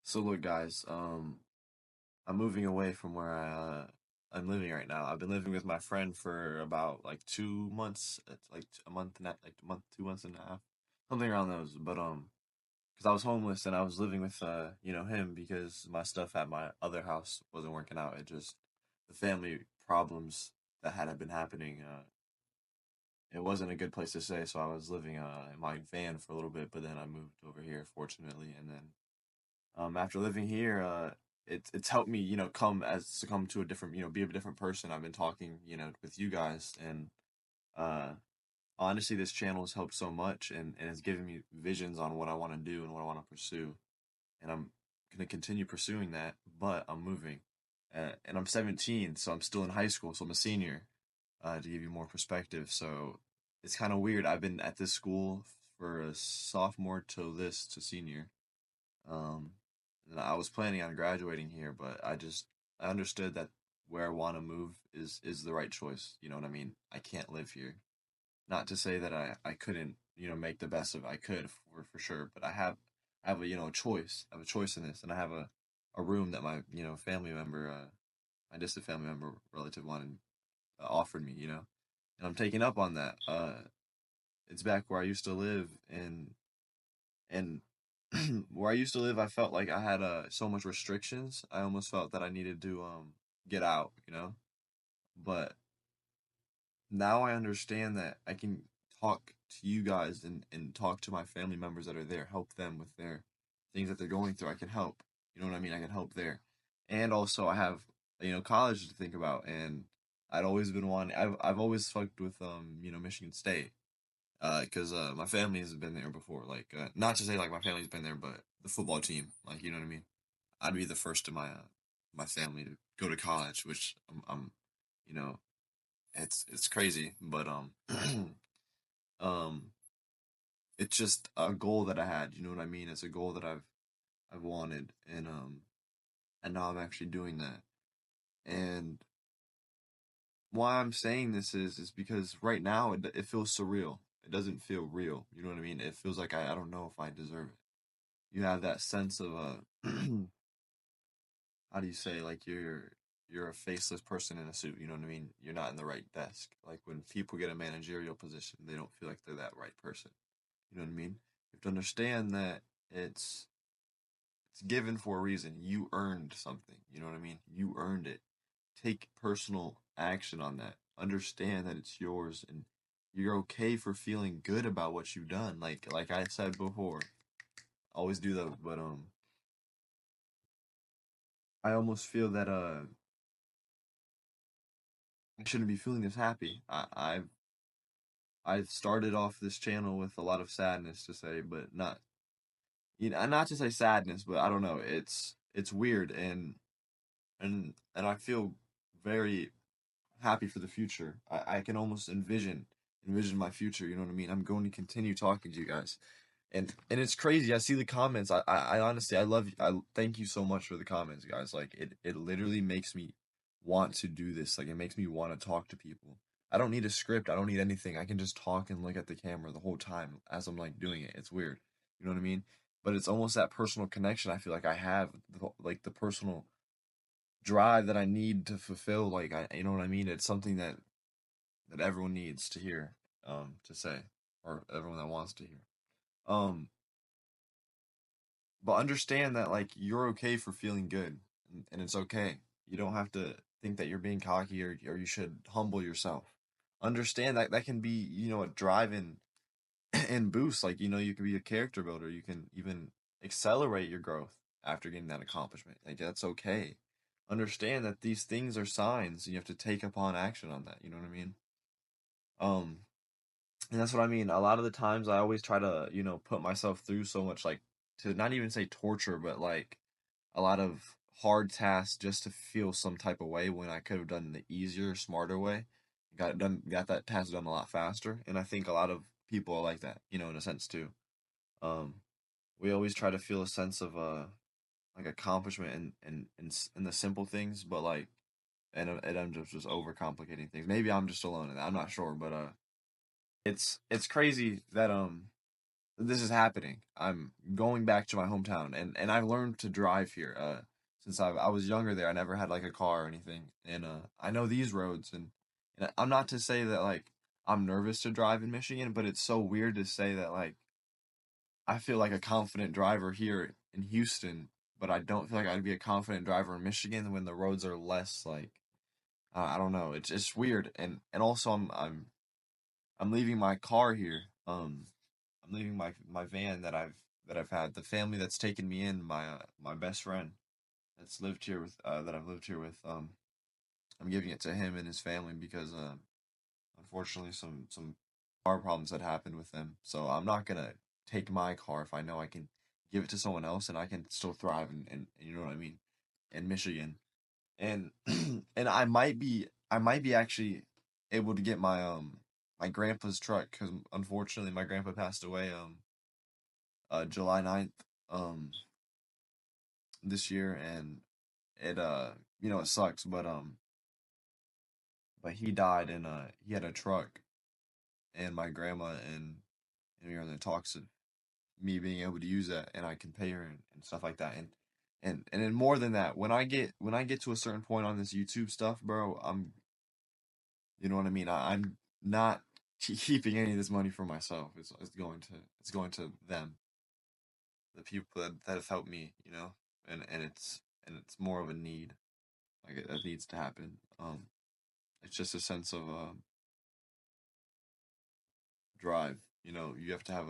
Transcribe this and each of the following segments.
So look, guys, I'm moving away from where I'm living right now. I've been living with my friend for about like 2 months. It's like a month and like a month, 2 months and a half, something around those. But because I was homeless and I was living with him because my stuff at my other house wasn't working out. It just the family problems that had been happening. It wasn't a good place to stay, so I was living in my van for a little bit. But then I moved over here, fortunately, and then after living here, it's helped me, come to a different, be a different person. I've been talking, with you guys, and uh, honestly, this channel has helped so much, and it's given me visions on what I want to do and what I want to pursue, and I'm gonna continue pursuing that. But I'm moving, and I'm 17, so I'm still in high school, so I'm a senior. To give you more perspective, so it's kind of weird. I've been at this school for a sophomore till this to senior. um, and I was planning on graduating here, but I understood that where I want to move is the right choice. You know what I mean? I can't live here. Not to say that I couldn't, make the best of it. I could for sure, but I have a, choice. I have a choice in this, and I have a room that my, family member, my distant family member relative wanted, offered me, and I'm taking up on that. It's back where I used to live, and where I used to live, I felt like I had so much restrictions. I almost felt that I needed to get out, But now I understand that I can talk to you guys and talk to my family members that are there, help them with their things that they're going through. I can help. You know what I mean? I can help there. And also I have, college to think about, and I'd always been wanting I've always fucked with Michigan State. Because my family has been there before. Like, not to say like my family's been there, but the football team, like, you know what I mean. I'd be the first in my family to go to college, which you know, it's crazy, but um, it's just a goal that I had. You know what I mean? It's a goal that I've wanted, and now I'm actually doing that. And why I'm saying this is because right now it feels surreal. It doesn't feel real. You know what I mean? It feels like I don't know if I deserve it. You have that sense of how do you say, like you're a faceless person in a suit. You know what I mean? You're not in the right desk. Like when people get a managerial position, they don't feel like they're that right person. You know what I mean? You have to understand that it's given for a reason. You earned something. You know what I mean? You earned it. Take personal action on that. Understand that it's yours, and you're okay for feeling good about what you've done. Like I said before, always do that. But I almost feel that I shouldn't be feeling this happy. I started off this channel with a lot of sadness to say, but not, not to say sadness, but I don't know. It's weird, and I feel very happy for the future. I can almost envision my future. You know what I mean? I'm going to continue talking to you guys, and it's crazy. I see the comments. I honestly I love you. I thank you so much for the comments, guys. Like it literally makes me want to do this. Like it makes me want to talk to people. I don't need a script. I don't need anything. I can just talk and look at the camera the whole time as I'm like doing it. It's weird. You know what I mean? But it's almost that personal connection I feel like I have, like the personal drive that I need to fulfill. Like you know what I mean? It's something that everyone needs to hear, to say, or everyone that wants to hear. Um, but understand that like you're okay for feeling good, and it's okay. You don't have to think that you're being cocky, or you should humble yourself. Understand that that can be, a drive and boost. Like, you can be a character builder. You can even accelerate your growth after getting that accomplishment. Like that's okay. Understand that these things are signs, and you have to take upon action on that. You know what I mean? Um, and that's what I mean. A lot of the times I always try to, put myself through so much, like, to not even say torture, but like a lot of hard tasks just to feel some type of way when I could have done the easier, smarter way. Got that task done a lot faster. And I think a lot of people are like that, in a sense too. Um, we always try to feel a sense of like accomplishment in the simple things, but like, and I'm just overcomplicating things. Maybe I'm just alone in that. I'm not sure, but it's crazy that this is happening. I'm going back to my hometown, and I've learned to drive here. Since I was younger there, I never had like a car or anything, and I know these roads, and I'm not to say that like I'm nervous to drive in Michigan, but it's so weird to say that like I feel like a confident driver here in Houston, but I don't feel like I'd be a confident driver in Michigan when the roads are less like I don't know. It's just weird, and also I'm leaving my car here. I'm leaving my van that I've had. The family that's taken me in, my best friend that's lived here with that I've lived here with. I'm giving it to him and his family because unfortunately some car problems that happened with them. So I'm not gonna take my car if I know I can give it to someone else and I can still thrive and you know what I mean in Michigan. And and I might be actually able to get my grandpa's truck because unfortunately my grandpa passed away July 9th um this year, and it you know it sucks, but he died, and he had a truck, and my grandma and we were in the talks of me being able to use that, and I can pay her and stuff like that. And then more than that, when I get to a certain point on this YouTube stuff, bro, I'm you know what I mean. I'm not keeping any of this money for myself. It's going to them, the people that have helped me, you know, and it's more of a need. Like it needs to happen. It's just a sense of drive. You know, you have to have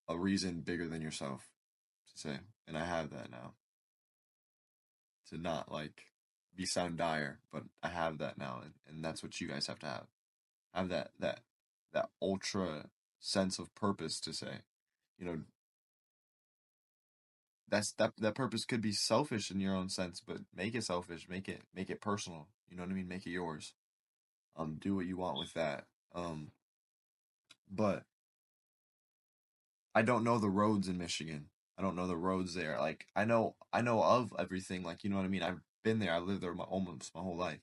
a reason bigger than yourself to say, and I have that now. To not like be sound dire, but I have that now, and that's what you guys have to have. Have that ultra sense of purpose to say, you know, that purpose could be selfish in your own sense, but make it selfish, make it personal. You know what I mean? Make it yours. Do what you want with that. But I don't know the roads in Michigan. I don't know the roads there. Like I know of everything. Like you know what I mean. I've been there. I lived there almost my whole life.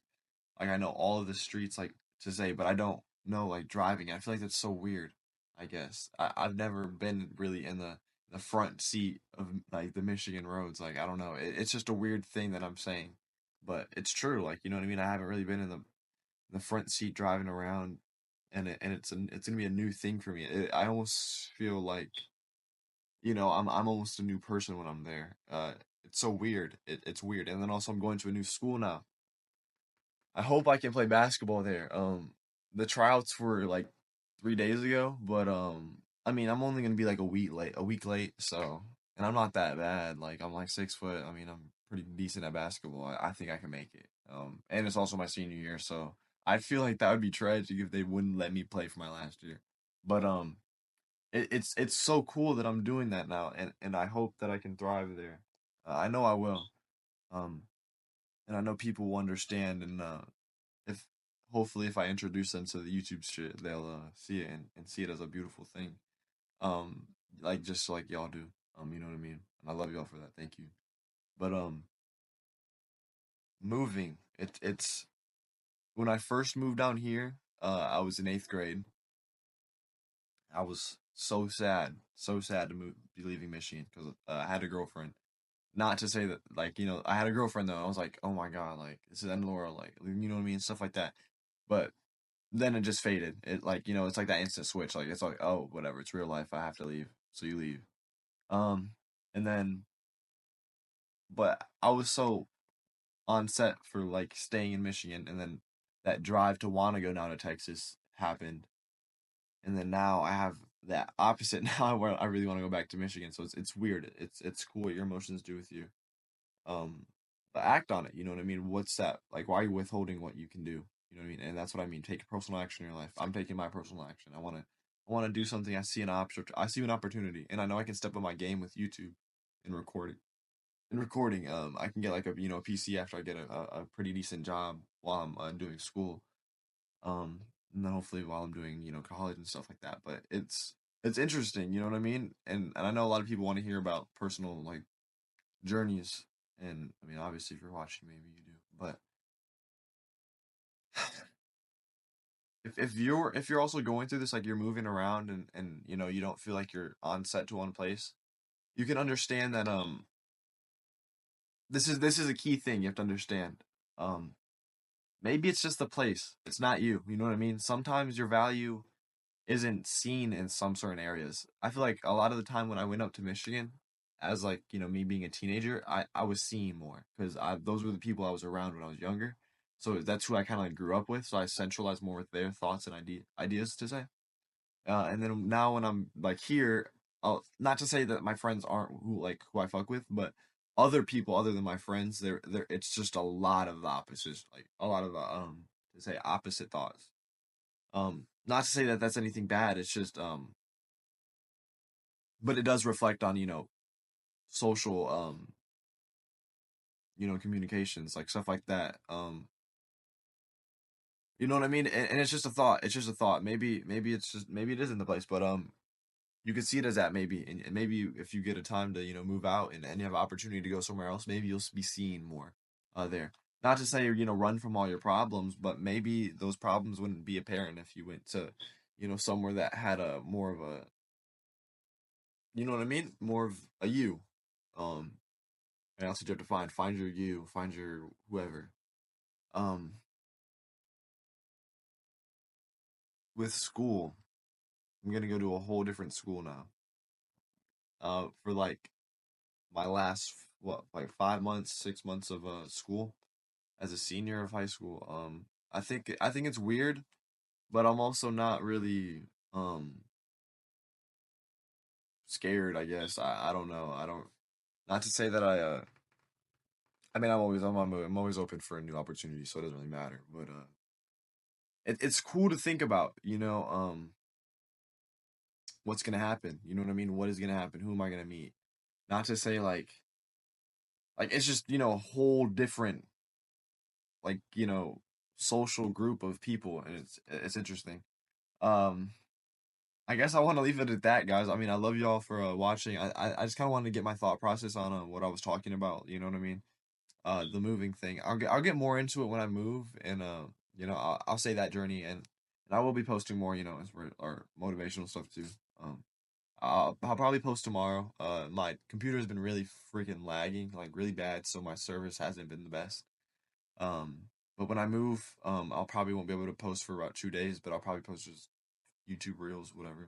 Like I know all of the streets like to say, but I don't know like driving. I feel like that's so weird. I guess I've never been really in the front seat of like the Michigan roads. Like I don't know. It's just a weird thing that I'm saying, but it's true. Like you know what I mean. I haven't really been in the front seat driving around, and it's gonna be a new thing for me. I almost feel like you know I'm almost a new person when I'm there. It's so weird. It's weird, and then also I'm going to a new school now. I hope I can play basketball there. The tryouts were like 3 days ago, but I mean, I'm only gonna be like a week late. So, and I'm not that bad. Like, I'm like 6 foot. I mean, I'm pretty decent at basketball. I think I can make it. And it's also my senior year, so I feel like that would be tragic if they wouldn't let me play for my last year. But it's so cool that I'm doing that now, and I hope that I can thrive there. I know I will. Um, and I know people will understand, and if hopefully if I introduce them to the YouTube shit, they'll see it and see it as a beautiful thing. Um, like just like y'all do. You know what I mean? And I love y'all for that. Thank you. But moving, it's when I first moved down here, I was in 8th grade. I was so sad to be leaving Michigan because I had a girlfriend. Not to say that like you know I had a girlfriend though. I was like, oh my god, like this is the end of the world, like you know what I mean, stuff like that. But then it just faded. It like you know it's like that instant switch. Like it's like oh whatever, it's real life. I have to leave, so you leave. Um, and then but I was so on set for like staying in Michigan, and then that drive to want to go down to Texas happened, and then now I have that opposite now where I really want to go back to Michigan. So it's weird. It's cool what your emotions do with you. Um, but act on it. You know what I mean? What's that like? Why are you withholding what you can do? You know what I mean? And that's what I mean. Take personal action in your life. I'm taking my personal action. I want to do something. I see an option. I see an opportunity, and I know I can step up my game with YouTube and recording. In recording, I can get like a you know a PC after I get a pretty decent job while I'm doing school. Um, and then hopefully while I'm doing you know college and stuff like that. But it's interesting. You know what I mean? And I know a lot of people want to hear about personal like journeys. And I mean, obviously, if you're watching, maybe you do. But if you're also going through this, like you're moving around and you know you don't feel like you're on set to one place, you can understand that this is a key thing you have to understand. Um, Maybe it's just the place. It's not you. You know what I mean? Sometimes your value isn't seen in some certain areas. I feel like a lot of the time when I went up to Michigan, as like me being a teenager, I was seen more because I those were the people I was around when I was younger. So that's who I kind of like grew up with. So I centralized more with their thoughts and ideas to say. And then now when I'm like here, not to say that my friends aren't who I fuck with, but other people other than my friends, they're it's just a lot of the opposites, like a lot of the to say opposite thoughts. Not to say that that's anything bad. It's just but it does reflect on social communications like stuff like that. You know what I mean? And it's just a thought. It's just a thought. Maybe it's just maybe it isn't the place, but you could see it as that maybe, and maybe if you get a time to move out and you have an opportunity to go somewhere else, maybe you'll be seen more there. Not to say run from all your problems, but maybe those problems wouldn't be apparent if you went to somewhere that had a more of a you know what I mean, more of a you. Um, and also you have to find your you, find your whoever. Um, with school, I'm gonna go to a whole different school now. For like my last what like 5 months, 6 months of school as a senior of high school. I think it's weird, but I'm also not really scared. I guess I don't know. I don't not to say that I mean I'm always open for a new opportunity, so it doesn't really matter. But it's cool to think about. What's gonna happen. You know what I mean? What is gonna happen? Who am I gonna meet? Not to say like it's just a whole different like social group of people, and it's interesting. Um, I guess I want to leave it at that, guys. I mean, I love y'all for watching. I just kind of wanted to get my thought process on what I was talking about. You know what I mean? The moving thing. I'll get more into it when I move, and I'll say that journey, and I will be posting more. As for our motivational stuff too. Um, I'll probably post tomorrow. My computer has been really freaking lagging, like really bad, so my service hasn't been the best. Um, but when I move, I'll probably won't be able to post for about 2 days, but I'll probably post just YouTube reels, whatever.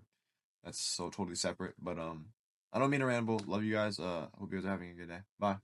That's so totally separate. But I don't mean to ramble. Love you guys. Hope you guys are having a good day. Bye.